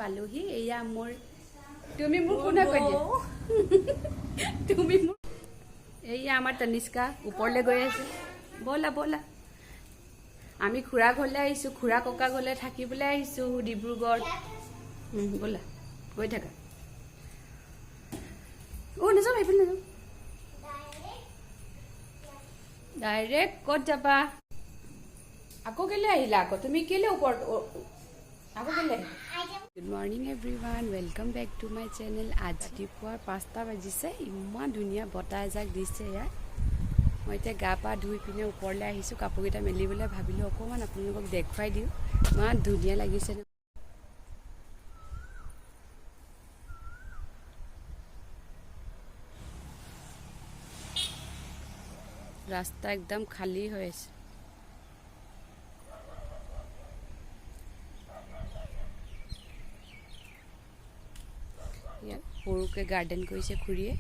পালোহি এয়া মোৰ তুমি মোক কোনে কৈ দিয়া তুমি মোক এয়া আমাৰ তনিষ্কা ওপৰলৈ গৈ আছে বলা বলা আমি খুৰা ঘৰলৈ আহিছোঁ খুৰা ককা ঘৰলৈ থাকিবলৈ আহিছোঁ ডিব্ৰুগড় বলা গৈ থাকা নাযাওঁ এইফালে নাযাওঁ ডাইৰেক্ট ক'ত যাবা আকৌ কেলে আহিলা আকৌ তুমি কেলে ওপৰত আকৌ কেলে good morning everyone welcome back to my channel আজি ৰাতিপুৱাৰ 5টা বাজিছে ইমান ধুনীয়া বতাহ এজাক দিছে ইয়াত মই এতিয়া গা পা ধুই পিনে ওপৰলৈ আহিছোঁ কাপোৰকেইটা মেলিবলৈ ভাবিলোঁ অকণমান আপোনালোকক দেখুৱাই দিওঁ ইমান ধুনীয়া লাগিছে ৰাস্তা একদম খালী হৈ আছে ইয়াত সৰুকৈ গাৰ্ডেন কৰিছে খুৰীয়ে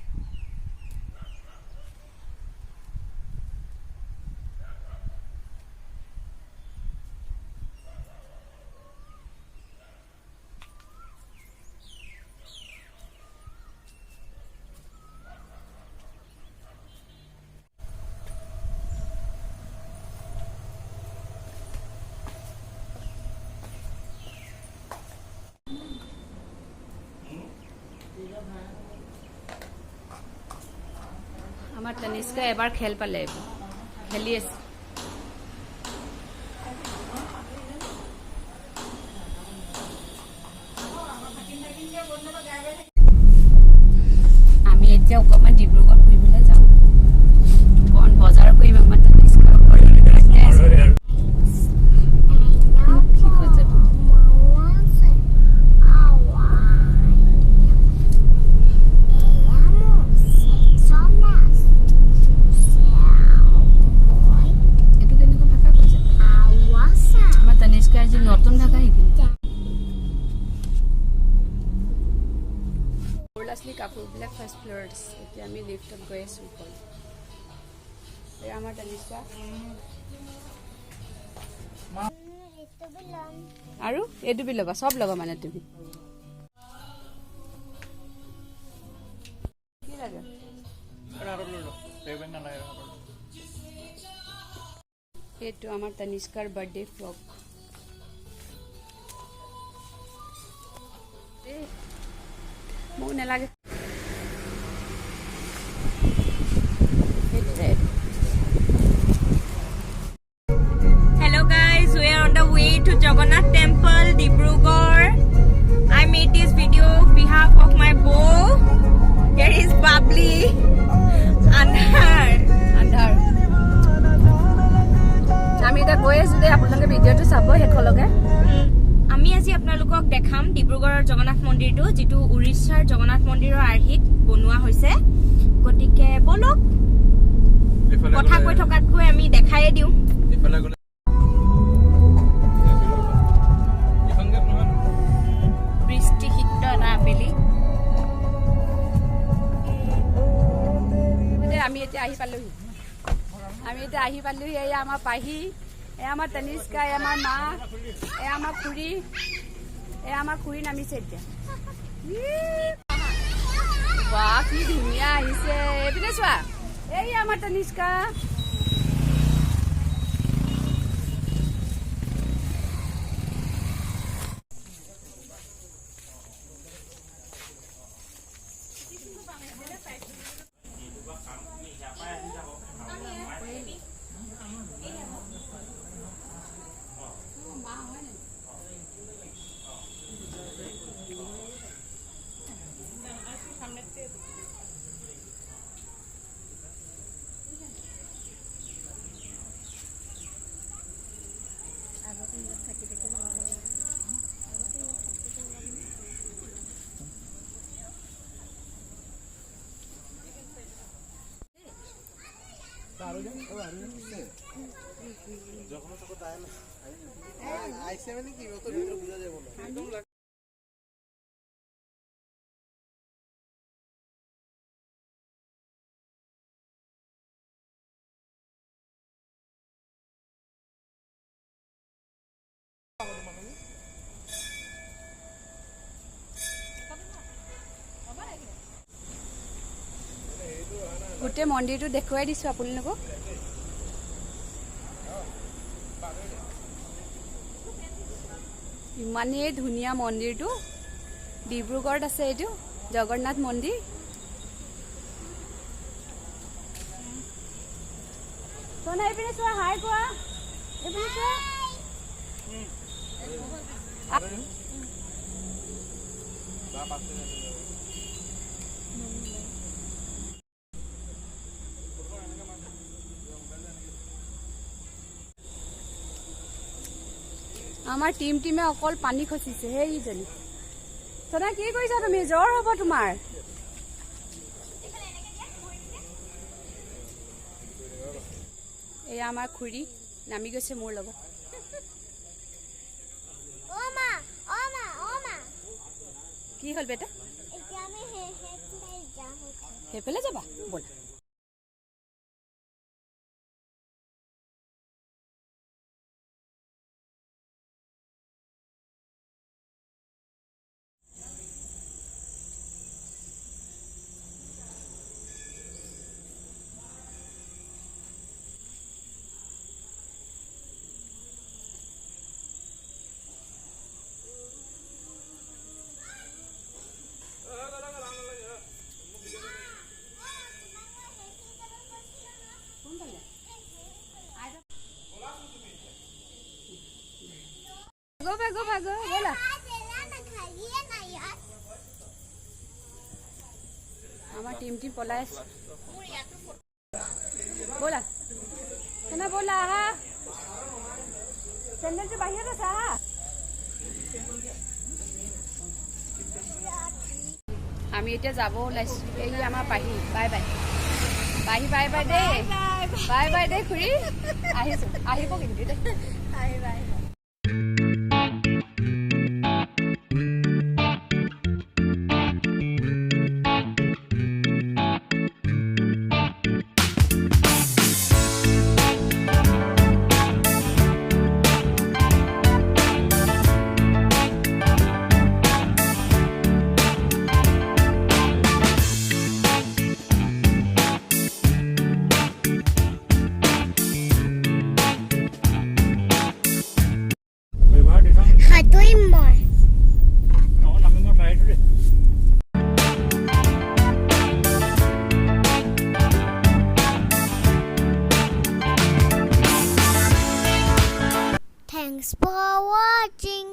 আমাৰ তনিষ্কা এবাৰ খেল পালে খেলি আছে আমি এতিয়া অকণমান ডিব্ৰুগড় ফুৰিবলৈ যাওঁ অকণ বজাৰ কৰিম আমাৰ তনিষ্কা কাপোৰবিলাক ফাৰ্ষ্ট ফ্ল'ৰত আছে এতিয়া আমি লিফ্টত গৈ আছোঁ ওপৰত আমাৰ তনিষ্কা আৰু এইটো বি ল'বা চব ল'বা মানে তুমি কি লাগে এইটো আমাৰ তনিষ্কাৰ বাৰ্থডে ফ্ৰক মোক নালাগে Hello guys, we are on the way to Jagannath temple, Dibrugarh. I made this video on behalf of my beau. Here is Babli and her. আমি এটা গৈ আছো দে আপোনালোকে ভিডিঅ'টো চাব শেষলৈকে আমি আজি আপোনালোকক দেখাম ডিব্ৰুগড়ৰ জগন্নাথ মন্দিৰটো যেটো উৰিষ্যাৰ জগন্নাথ মন্দিৰৰ আৰ্হিত বনোৱা হৈছে গতিকে বলক কথা কৈ থকাতকৈ আমি দেখাই দিওঁ বৃষ্টি হিত না বেলি আমি এতিয়া আহি পালোহি এয়া আমাৰ পাহি এয়া আমাৰ তনিষ্কা এয়া আমাৰ মা এয়া আমাৰ খুৰী নামিছে এতিয়া বাহ কি ধুনীয়া আহিছে এইপিনে চোৱা এই আমাৰ তনিষ্কা আইসে মানে কি অত ভিতৰে বুঝা যাবে না একদম গোটেই মন্দিৰটো দেখুৱাই দিছোঁ আপোনালোকক। ইমানেই ধুনীয়া মন্দিৰটো। ডিব্ৰুগড়ত আছে এইটো জগন্নাথ মন্দিৰ। সোনা এইপিনে চোৱা, হাই কোৱা। এইপিনে চোৱা। আমাৰ টিমে অকল পানী খচিছে সেইজনী। সোনা কি কৰিছা তুমি? জ্বৰ হ'ব তোমাৰ। এয়া আমাৰ খুৰী নামি গৈছে মোৰ লগত। কি হ'ল বেটা? সেইফালে যাবা ব'লা। ভাগো ব'লা। আমাৰ টিম পলাই আছে। ব'লা সোনা ব'লা, আহা। চেণ্ডেলটো বাহিৰত আছে, আহা। আমি এতিয়া যাব ওলাইছোঁ। এই আমাৰ পাহি। বাই বাই পাহি, বাই বাই দেই। বাই বাই দেই খুৰী। আহিছোঁ, আহিব কিন্তু দেই। Thanks for watching.